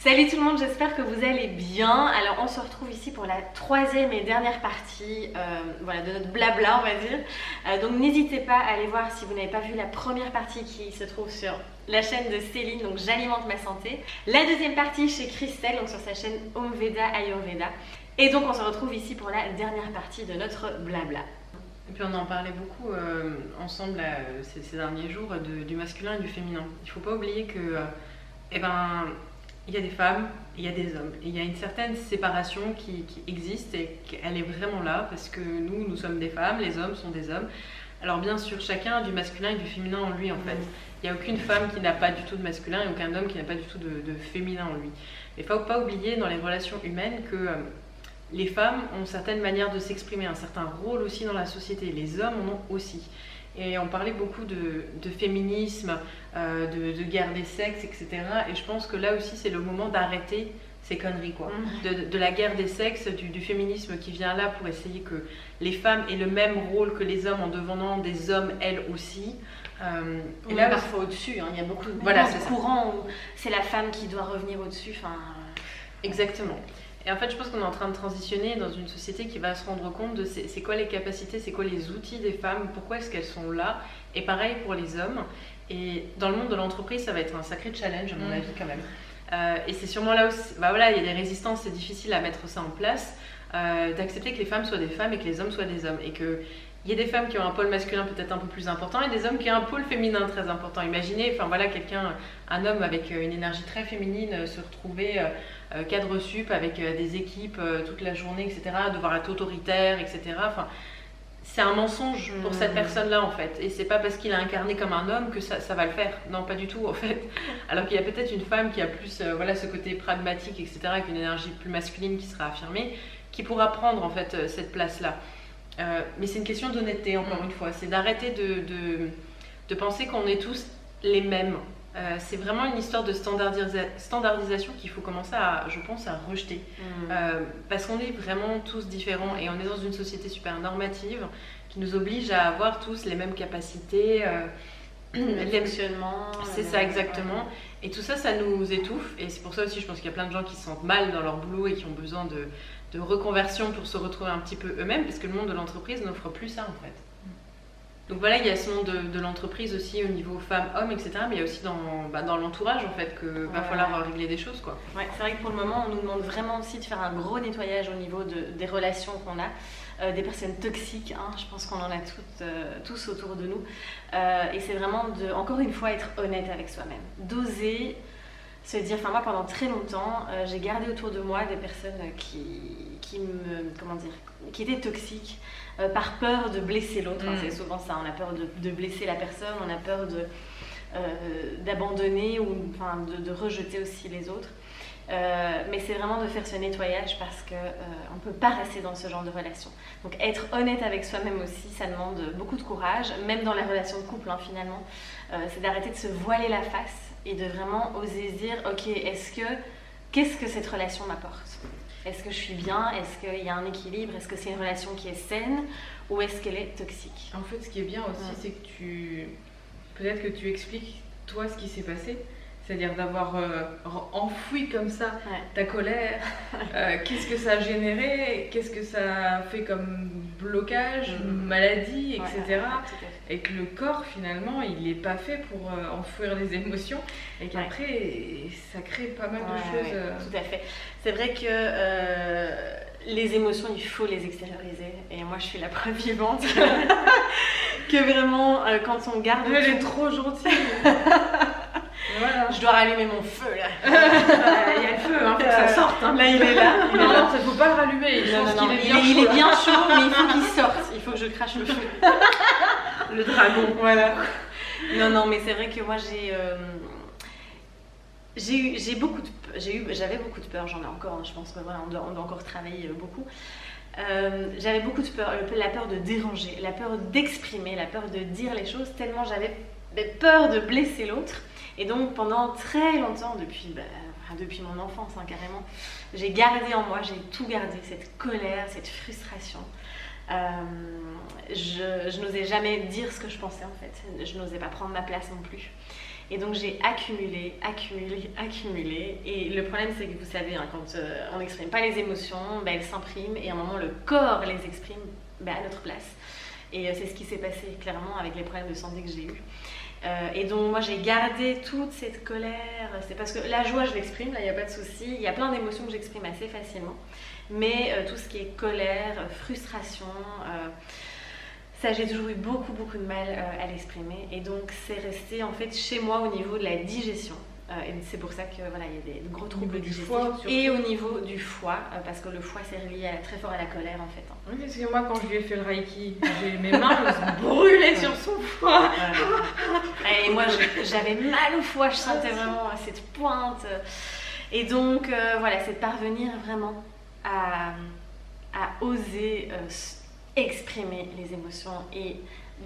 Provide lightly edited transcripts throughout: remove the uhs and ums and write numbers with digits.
Salut tout le monde, j'espère que vous allez bien. Alors on se retrouve ici pour la troisième et dernière partie voilà, de notre blabla, on va dire. Donc n'hésitez pas à aller voir si vous n'avez pas vu la première partie qui se trouve sur la chaîne de Céline, donc J'alimente ma santé. La deuxième partie chez Christelle, donc sur sa chaîne Omveda Ayurveda. Et donc on se retrouve ici pour la dernière partie de notre blabla. Et puis on en parlait beaucoup ensemble ces derniers jours du masculin et du féminin. Il ne faut pas oublier que il y a des femmes, il y a des hommes. Et il y a une certaine séparation qui existe et qu'elle est vraiment là parce que nous sommes des femmes, les hommes sont des hommes. Alors bien sûr, chacun a du masculin et du féminin en lui en fait. Il n'y a aucune femme qui n'a pas du tout de masculin et aucun homme qui n'a pas du tout de féminin en lui. Mais il ne faut pas oublier dans les relations humaines que les femmes ont certaines manières de s'exprimer, un certain rôle aussi dans la société. Les hommes en ont aussi. Et on parlait beaucoup de féminisme, de guerre des sexes, etc. Et je pense que là aussi, c'est le moment d'arrêter ces conneries, quoi. De la guerre des sexes, du féminisme qui vient là pour essayer que les femmes aient le même rôle que les hommes en devenant des hommes, elles aussi. Et là, parfois au-dessus, hein. Il y a beaucoup de courants où c'est la femme qui doit revenir au-dessus. Exactement. Et en fait, je pense qu'on est en train de transitionner dans une société qui va se rendre compte de c'est quoi les capacités, c'est quoi les outils des femmes, pourquoi est-ce qu'elles sont là. Et pareil pour les hommes. Et dans le monde de l'entreprise, ça va être un sacré challenge, à mon avis, quand même. Et c'est sûrement là où il y a des résistances, c'est difficile à mettre ça en place, d'accepter que les femmes soient des femmes et que les hommes soient des hommes. Et qu'il y ait des femmes qui ont un pôle masculin peut-être un peu plus important et des hommes qui ont un pôle féminin très important. Imaginez, un homme avec une énergie très féminine se retrouver cadre sup avec des équipes toute la journée, etc., devoir être autoritaire, etc. C'est un mensonge pour cette personne-là en fait. Et c'est pas parce qu'il a incarné comme un homme que ça va le faire. Non, pas du tout en fait. Alors qu'il y a peut-être une femme qui a plus ce côté pragmatique, etc., avec une énergie plus masculine qui sera affirmée, qui pourra prendre en fait cette place-là. Mais c'est une question d'honnêteté, encore une fois. C'est d'arrêter de penser qu'on est tous les mêmes. C'est vraiment une histoire de standardisation qu'il faut commencer je pense, à rejeter. Parce qu'on est vraiment tous différents et on est dans une société super normative qui nous oblige à avoir tous les mêmes capacités, le fonctionnement. C'est ça, exactement. Et tout ça, ça nous étouffe. Et c'est pour ça aussi, je pense qu'il y a plein de gens qui se sentent mal dans leur boulot et qui ont besoin de reconversion pour se retrouver un petit peu eux-mêmes, parce que le monde de l'entreprise n'offre plus ça en fait. Donc voilà, il y a ce monde de l'entreprise aussi au niveau femmes-hommes, etc. Mais il y a aussi dans l'entourage en fait qu'il va falloir régler des choses, quoi. Ouais, c'est vrai que pour le moment, on nous demande vraiment aussi de faire un gros nettoyage au niveau des relations qu'on a, des personnes toxiques. Hein, je pense qu'on en a tous autour de nous. Et c'est vraiment encore une fois, être honnête avec soi-même. D'oser se dire, moi pendant très longtemps, j'ai gardé autour de moi des personnes qui étaient toxiques par peur de blesser l'autre. C'est souvent ça, on a peur de blesser la personne, on a peur d'abandonner ou de rejeter aussi les autres. Mais c'est vraiment de faire ce nettoyage parce qu'on ne peut pas rester dans ce genre de relation. Donc être honnête avec soi-même aussi, ça demande beaucoup de courage, même dans la relation de couple finalement. C'est d'arrêter de se voiler la face et de vraiment oser dire, ok, qu'est-ce que cette relation m'apporte ? Est-ce que je suis bien ? Est-ce qu'il y a un équilibre ? Est-ce que c'est une relation qui est saine ou est-ce qu'elle est toxique ? En fait, ce qui est bien aussi, c'est que peut-être que tu expliques toi ce qui s'est passé. C'est-à-dire d'avoir enfoui comme ça ta colère, qu'est-ce que ça a généré, qu'est-ce que ça a fait comme blocage, maladie, etc. Et que le corps, finalement, il n'est pas fait pour enfouir les émotions et qu'après, ça crée pas mal de choses. Tout à fait. C'est vrai que les émotions, il faut les extérioriser. Et moi, je suis la preuve vivante que vraiment, quand on garde... Elle est trop gentille. Voilà. Je dois rallumer mon feu là. Il y a le feu, faut que ça sorte. Là il est là. Non, il ne faut pas le rallumer. Il est bien chaud, mais il faut qu'il sorte. Il faut que je crache le feu. Le dragon. Voilà. Non, mais c'est vrai que moi j'avais beaucoup de peur. J'en ai encore. Je pense que on doit encore travailler beaucoup. J'avais beaucoup de peur. La peur de déranger, la peur d'exprimer, la peur de dire les choses. Tellement j'avais peur de blesser l'autre. Et donc pendant très longtemps, depuis mon enfance carrément, j'ai gardé en moi, j'ai tout gardé, cette colère, cette frustration. Je n'osais jamais dire ce que je pensais en fait, je n'osais pas prendre ma place non plus. Et donc j'ai accumulé. Et le problème, c'est que vous savez, hein, quand on n'exprime pas les émotions, elles s'impriment et à un moment, le corps les exprime à notre place. Et c'est ce qui s'est passé clairement avec les problèmes de santé que j'ai eus. Et donc moi j'ai gardé toute cette colère. C'est parce que la joie, je l'exprime, là il n'y a pas de souci. Il y a plein d'émotions que j'exprime assez facilement. Mais tout ce qui est colère, frustration... ça, j'ai toujours eu beaucoup de mal à l'exprimer. Et donc, c'est resté en fait chez moi au niveau de la digestion. Et c'est pour ça que voilà, il y a des gros troubles digestifs. Et au niveau du foie, parce que le foie, c'est relié très fort à la colère en fait. Oui, parce que moi, quand je lui ai fait le Reiki, mes mains me sont brûlées sur son foie. Et moi, j'avais mal au foie, je sentais vraiment cette pointe. Et donc, voilà, c'est de parvenir vraiment à oser... exprimer les émotions et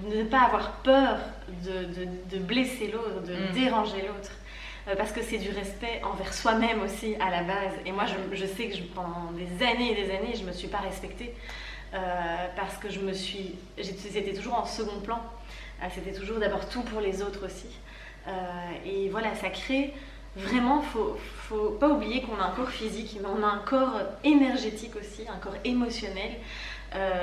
ne pas avoir peur de blesser l'autre, de déranger l'autre, parce que c'est du respect envers soi-même aussi à la base. Et moi je sais que pendant des années et des années je me suis pas respectée parce que c'était toujours en second plan, c'était toujours d'abord tout pour les autres aussi, et voilà, ça crée vraiment, faut pas oublier qu'on a un corps physique mais on a un corps énergétique aussi, un corps émotionnel.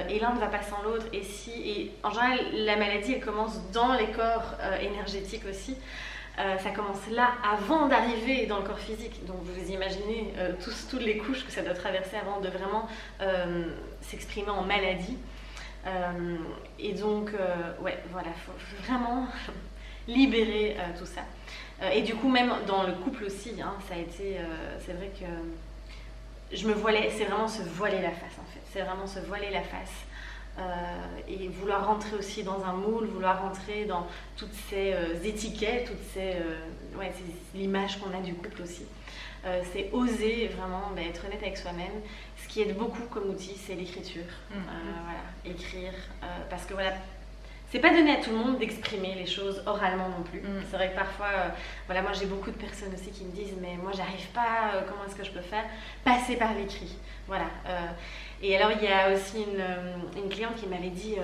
Et l'un ne va pas sans l'autre. Et en général, la maladie, elle commence dans les corps énergétiques aussi. Ça commence là, avant d'arriver dans le corps physique. Donc vous imaginez toutes les couches que ça doit traverser avant de vraiment s'exprimer en maladie. Et donc, ouais, voilà, faut vraiment libérer tout ça. Et du coup, même dans le couple aussi, hein, ça a été... c'est vrai que je me voilais, c'est vraiment se voiler la face en fait. C'est vraiment se voiler la face et vouloir rentrer aussi dans un moule, vouloir rentrer dans toutes ces étiquettes, c'est l'image qu'on a du couple aussi. C'est oser vraiment être honnête avec soi-même. Ce qui aide beaucoup comme outil, c'est l'écriture. Voilà, écrire, parce que voilà, c'est pas donné à tout le monde d'exprimer les choses oralement non plus. C'est vrai que parfois, voilà, moi j'ai beaucoup de personnes aussi qui me disent mais moi j'arrive pas, comment est-ce que je peux faire? Passer par l'écrit, voilà. Et alors il y a aussi une cliente qui m'avait dit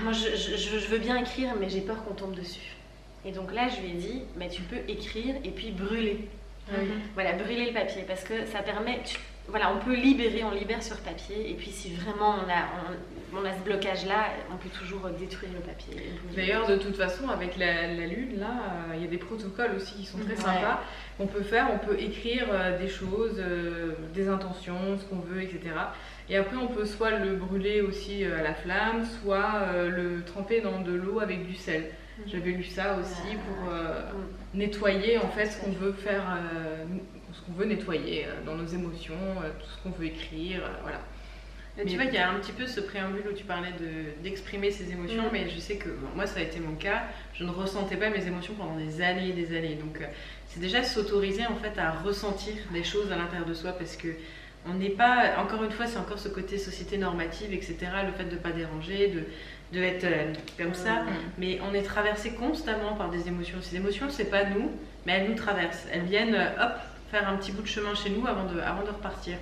moi je veux bien écrire mais j'ai peur qu'on tombe dessus. Et donc là je lui ai dit mais tu peux écrire et puis brûler. Voilà, brûler le papier parce que ça permet... Voilà, on peut libérer, on libère sur papier, et puis si vraiment on a ce blocage-là, on peut toujours détruire le papier. D'ailleurs, de toute façon, avec la lune, là, il y a des protocoles aussi qui sont très sympas qu'on peut faire. On peut écrire des choses, des intentions, ce qu'on veut, etc. Et après, on peut soit le brûler aussi à la flamme, soit le tremper dans de l'eau avec du sel. J'avais lu ça aussi pour nettoyer en fait ce qu'on veut faire, ce qu'on veut nettoyer dans nos émotions, tout ce qu'on veut écrire, voilà. Mais tu vois, il y a un petit peu ce préambule où tu parlais d'exprimer ses émotions, mais je sais que moi ça a été mon cas, je ne ressentais pas mes émotions pendant des années et des années, donc c'est déjà s'autoriser en fait à ressentir des choses à l'intérieur de soi, parce que on n'est pas, encore une fois, c'est encore ce côté société normative, etc., le fait de ne pas déranger, de être comme ça, mais on est traversé constamment par des émotions. Ces émotions, c'est pas nous, mais elles nous traversent. Elles viennent, hop, faire un petit bout de chemin chez nous avant de repartir.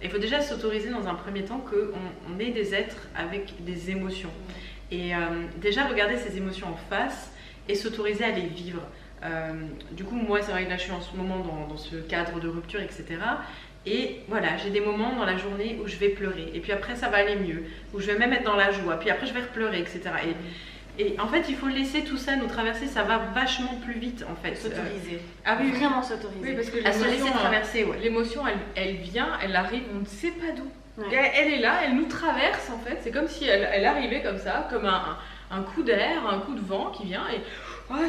Il faut déjà s'autoriser dans un premier temps qu'on est des êtres avec des émotions. Et déjà regarder ces émotions en face et s'autoriser à les vivre. Du coup, moi, c'est vrai que là, je suis en ce moment dans ce cadre de rupture, etc. Et voilà, j'ai des moments dans la journée où je vais pleurer. Et puis après, ça va aller mieux. Où je vais même être dans la joie. Puis après, je vais repleurer, etc. Et en fait, il faut laisser tout ça nous traverser. Ça va vachement plus vite, en fait. S'autoriser. Ah oui, vraiment s'autoriser. Oui, parce que à se laisser traverser, ouais. L'émotion, elle vient, elle arrive, on ne sait pas d'où. Ouais. Elle est là, elle nous traverse, en fait. C'est comme si elle arrivait comme ça, comme un coup d'air, un coup de vent qui vient. Et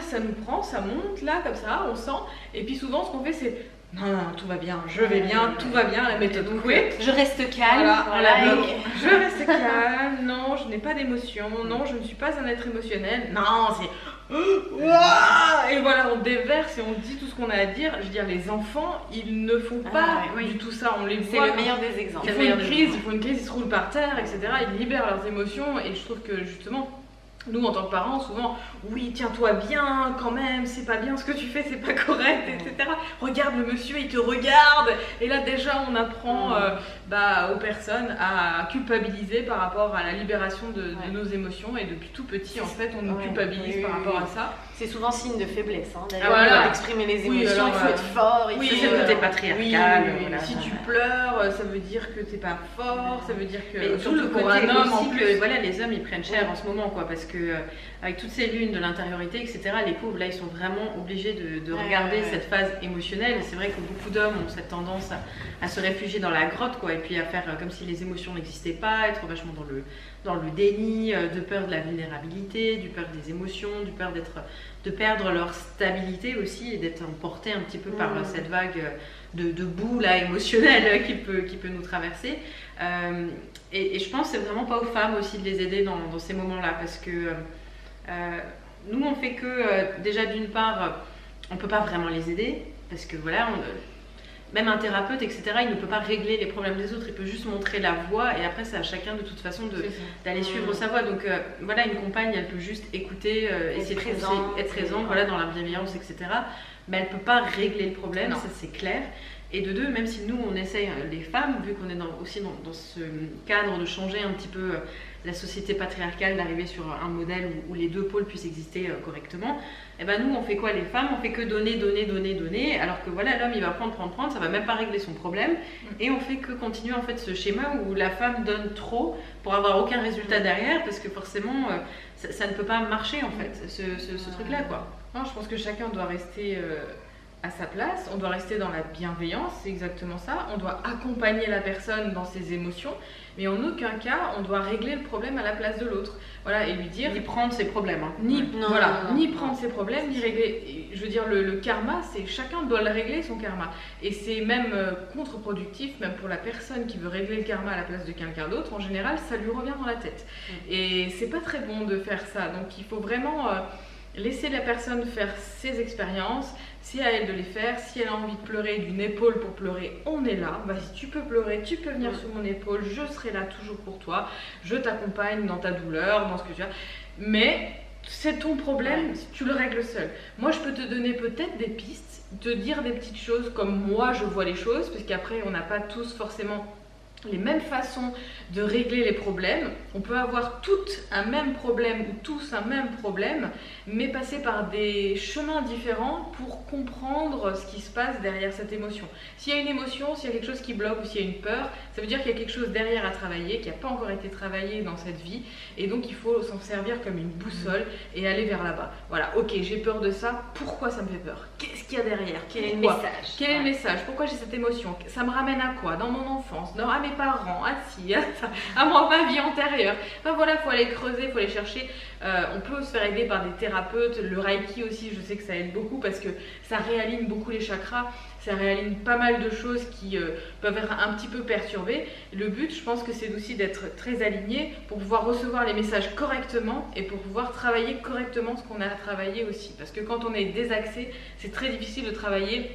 ça nous prend, ça monte là, comme ça, on sent. Et puis souvent, ce qu'on fait, c'est... Non, tout va bien, je vais bien, tout va bien, la méthode Coué. Je reste calme, je reste calme, non, je n'ai pas d'émotion, non, je ne suis pas un être émotionnel, non, c'est... Et voilà, on déverse et on dit tout ce qu'on a à dire. Je veux dire, les enfants, ils ne font pas du tout ça, on les voit. C'est le meilleur des exemples. Ils font une crise, ils se roulent par terre, etc. Ils libèrent leurs émotions et je trouve que justement... Nous, en tant que parents, souvent, oui, tiens-toi bien, quand même, c'est pas bien ce que tu fais, c'est pas correct, etc. Regarde le monsieur, il te regarde. Et là, déjà, on apprend aux personnes à culpabiliser par rapport à la libération de nos émotions. Et depuis tout petit, en fait, on nous culpabilise par rapport à ça. C'est souvent signe de faiblesse, hein. D'ailleurs, Voilà. d'exprimer les Oui, émotions, alors, il faut être fort. oui, c'est le côté patriarcal. Voilà. Si tu pleures, ça veut dire que t'es pas fort, ça veut dire que. Mais tout le côté aussi que voilà, les hommes ils prennent cher en ce moment, quoi, parce que avec toutes ces lunes de l'intériorité, etc., les pauvres là ils sont vraiment obligés de regarder cette phase émotionnelle. C'est vrai que beaucoup d'hommes ont cette tendance à se réfugier dans la grotte, quoi, et puis à faire comme si les émotions n'existaient pas, être vachement dans le déni, de peur de la vulnérabilité, du peur des émotions, du peur de perdre leur stabilité aussi et d'être emporté un petit peu par cette vague de boue là, émotionnelle qui peut nous traverser. Et je pense que c'est vraiment pas aux femmes aussi de les aider dans ces moments-là, parce que nous on fait que déjà d'une part on peut pas vraiment les aider, parce que voilà, même un thérapeute, etc., il ne peut pas régler les problèmes des autres, il peut juste montrer la voie, et après c'est à chacun de toute façon d'aller suivre sa voie. Donc voilà, une compagne, elle peut juste écouter, essayer de être présente, voilà, dans la bienveillance, etc. Mais elle ne peut pas régler le problème, ça c'est clair. Et de deux, même si nous on essaye, les femmes, vu qu'on est aussi dans ce cadre de changer un petit peu la société patriarcale, d'arriver sur un modèle où les deux pôles puissent exister correctement, et ben nous on fait quoi les femmes? On fait que donner, alors que voilà, l'homme il va prendre, ça va même pas régler son problème, et on fait que continuer en fait ce schéma où la femme donne trop pour avoir aucun résultat derrière, parce que forcément ça ne peut pas marcher en fait, ce truc là, quoi. Non, je pense que chacun doit rester à sa place, on doit rester dans la bienveillance, c'est exactement ça, on doit accompagner la personne dans ses émotions, mais en aucun cas on doit régler le problème à la place de l'autre, voilà, et lui dire... Ni prendre ses problèmes. Hein. Ni prendre ses problèmes, ni régler... Je veux dire, le karma, c'est chacun doit le régler, son karma, et c'est même contre-productif, même pour la personne qui veut régler le karma à la place de quelqu'un d'autre, en général, ça lui revient dans la tête. Et c'est pas très bon de faire ça, donc il faut vraiment... laisser la personne faire ses expériences, c'est à elle de les faire. Si elle a envie de pleurer, d'une épaule pour pleurer, on est là. Vas-y, tu peux pleurer, tu peux venir sur mon épaule, je serai là toujours pour toi, je t'accompagne dans ta douleur, dans ce que tu as. Mais c'est ton problème, tu le règles seul. Moi, je peux te donner peut-être des pistes, te dire des petites choses comme moi je vois les choses, parce qu'après, on n'a pas tous forcément les mêmes façons de régler les problèmes. On peut avoir toutes un même problème ou tous un même problème, mais passer par des chemins différents pour comprendre ce qui se passe derrière cette émotion. S'il y a une émotion, s'il y a quelque chose qui bloque ou s'il y a une peur, ça veut dire qu'il y a quelque chose derrière à travailler, qui n'a pas encore été travaillé dans cette vie, et donc il faut s'en servir comme une boussole et aller vers là-bas. Voilà, ok, j'ai peur de ça, pourquoi ça me fait peur? Qu'est-ce qu'il y a derrière? Quel est le message? Quel est le message? Pourquoi j'ai cette émotion? Ça me ramène à quoi? Dans mon enfance? Non, à mes parents? À ci? À ma vie antérieure? Enfin voilà, il faut aller creuser, il faut aller chercher. On peut se faire aider par des thérapeutes, le Reiki aussi, je sais que ça aide beaucoup parce que ça réaligne beaucoup les chakras, ça réaligne pas mal de choses qui peuvent être un petit peu perturbées. Le but, je pense que c'est aussi d'être très aligné pour pouvoir recevoir les messages correctement et pour pouvoir travailler correctement ce qu'on a à travailler aussi. Parce que quand on est désaxé, c'est très difficile de travailler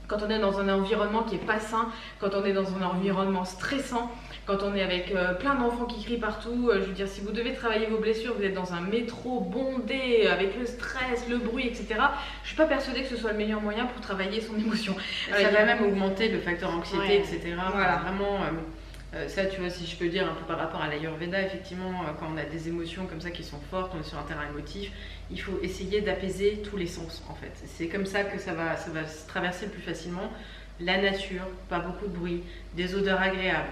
quand on est dans un environnement qui n'est pas sain, quand on est dans un environnement stressant, quand on est avec plein d'enfants qui crient partout. Je veux dire, si vous devez travailler vos blessures, vous êtes dans un métro bondé, avec le stress, le bruit, etc. Je ne suis pas persuadée que ce soit le meilleur moyen pour travailler son émotion. Ça va même augmenter le facteur anxiété, etc. Voilà. Vraiment, ça, tu vois, si je peux dire un peu par rapport à l'Ayurveda, effectivement, quand on a des émotions comme ça qui sont fortes, on est sur un terrain émotif, il faut essayer d'apaiser tous les sens, en fait. C'est comme ça que ça va se traverser le plus facilement. La nature, pas beaucoup de bruit, des odeurs agréables,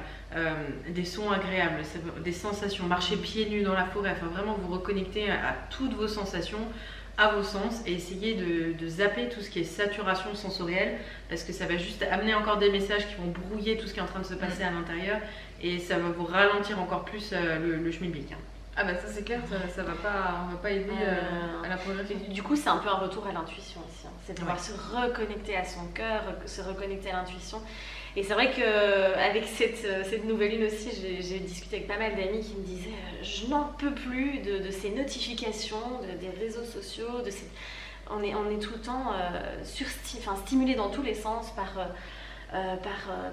des sons agréables, des sensations, marcher pieds nus dans la forêt, enfin vraiment vous reconnecter à toutes vos sensations, à vos sens, et essayer de zapper tout ce qui est saturation sensorielle, parce que ça va juste amener encore des messages qui vont brouiller tout ce qui est en train de se passer à l'intérieur, et ça va vous ralentir encore plus le schmilblick. Hein. Ah bah ça c'est clair, ça va pas aider à la progression. Du coup c'est un peu un retour à l'intuition aussi, hein. C'est de pouvoir se reconnecter à son cœur, se reconnecter à l'intuition. Et c'est vrai qu'avec cette nouvelle lune aussi, j'ai discuté avec pas mal d'amis qui me disaient je n'en peux plus de ces notifications, des réseaux sociaux, on est tout le temps stimulé dans tous les sens par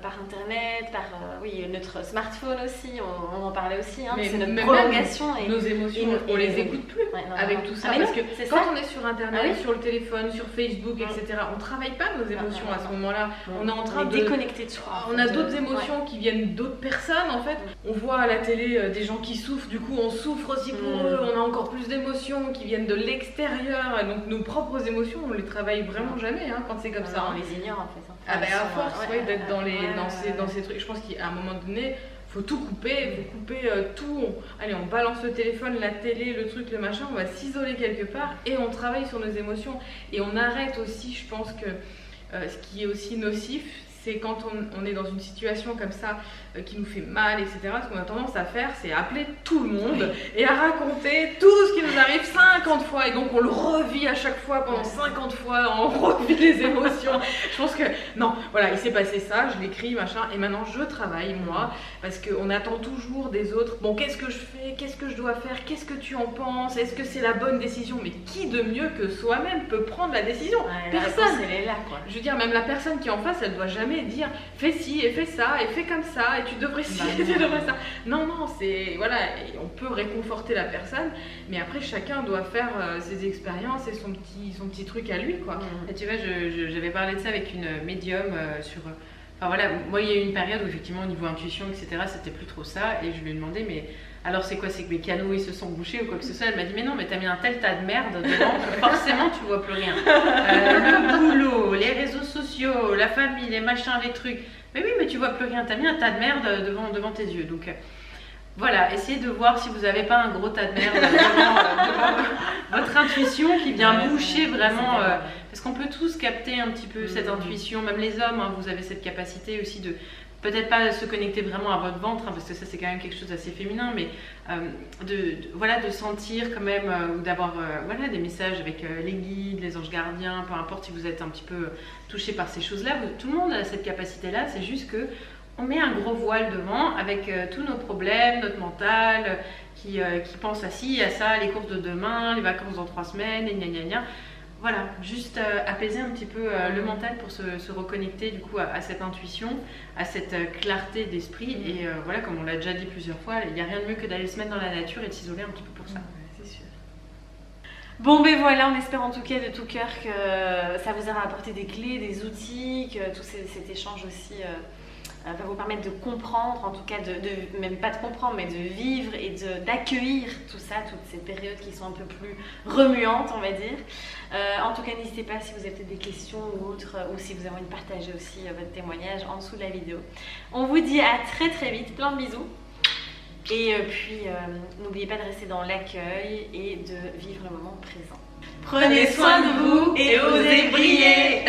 par internet, par oui, notre smartphone aussi, on en parlait aussi, hein, c'est notre mais prolongation. Nos émotions, on les écoute plus avec tout ça. Parce que quand on est sur internet, sur le téléphone, sur Facebook, etc., on travaille pas nos émotions à ce moment-là. On est en train de déconnecter de soi. On a d'autres émotions qui viennent d'autres personnes en fait. On voit à la télé des gens qui souffrent, du coup on souffre aussi pour eux, on a encore plus d'émotions qui viennent de l'extérieur, et donc nos propres émotions on les travaille vraiment jamais quand c'est comme ça. On les ignore en fait. Ah ben à force d'être dans ces trucs, je pense qu'à un moment donné, faut tout couper, tout. Allez, on balance le téléphone, la télé, le truc, le machin, on va s'isoler quelque part et on travaille sur nos émotions. Et on arrête aussi, je pense que ce qui est aussi nocif, c'est quand on est dans une situation comme ça qui nous fait mal, etc. Ce qu'on a tendance à faire, c'est appeler tout le monde et à raconter tout ce qui nous arrive 50 fois. Et donc on le revit à chaque fois pendant 50 fois, on revit les émotions. Je pense que non, voilà, il s'est passé ça, je l'écris, machin, et maintenant je travaille moi, parce qu'on attend toujours des autres. Bon, qu'est-ce que je fais? Qu'est-ce que je dois faire? Qu'est-ce que tu en penses? Est-ce que c'est la bonne décision? Mais qui de mieux que soi-même peut prendre la décision? Personne. Elle est là, quoi. Je veux dire, même la personne qui est en face, elle doit jamais dire fais ci et fais ça et fais comme ça et tu devrais ci et tu devrais ça. Non, c'est voilà, et on peut réconforter la personne, mais après chacun doit faire ses expériences et son petit truc à lui, quoi. Et tu vois, j'avais parlé de ça avec une médium sur. Enfin voilà, moi il y a eu une période où effectivement au niveau intuition, etc., c'était plus trop ça, et je lui ai demandé mais alors c'est quoi, c'est que mes canaux ils se sont bouchés ou quoi que ce soit? Elle m'a dit mais non, mais t'as mis un tel tas de merde dedans que forcément tu vois plus rien. Le boulot, les réseaux sociaux, la famille, les machins, les trucs. Mais oui, mais tu vois plus rien, t'as mis un tas de merde devant tes yeux. Donc voilà, essayez de voir si vous n'avez pas un gros tas de merde devant votre intuition qui vient boucher vraiment. Parce qu'on peut tous capter un petit peu cette intuition, même les hommes, vous avez cette capacité aussi de peut-être pas se connecter vraiment à votre ventre, parce que ça c'est quand même quelque chose d'assez féminin, mais de sentir quand même, ou d'avoir des messages avec les guides, les anges gardiens, peu importe si vous êtes un petit peu touché par ces choses-là, tout le monde a cette capacité-là, c'est juste que on met un gros voile devant avec tous nos problèmes, notre mental qui pense à ci, à ça, les courses de demain, les vacances dans 3 semaines, et gna gna gna. Voilà, juste apaiser un petit peu le mental pour se reconnecter du coup à cette intuition, à cette clarté d'esprit. Et voilà, comme on l'a déjà dit plusieurs fois, il n'y a rien de mieux que d'aller se mettre dans la nature et de s'isoler un petit peu pour ça. C'est sûr. Bon ben voilà, on espère en tout cas de tout cœur que ça vous aura apporté des clés, des outils, que tout cet échange aussi va vous permettre de comprendre, en tout cas même pas de comprendre, mais de vivre et d'accueillir tout ça, toutes ces périodes qui sont un peu plus remuantes, on va dire. En tout cas, n'hésitez pas si vous avez peut-être des questions ou autres, ou si vous avez envie de partager aussi votre témoignage en dessous de la vidéo. On vous dit à très très vite, plein de bisous. Et puis, n'oubliez pas de rester dans l'accueil et de vivre le moment présent. Prenez soin de vous et osez briller.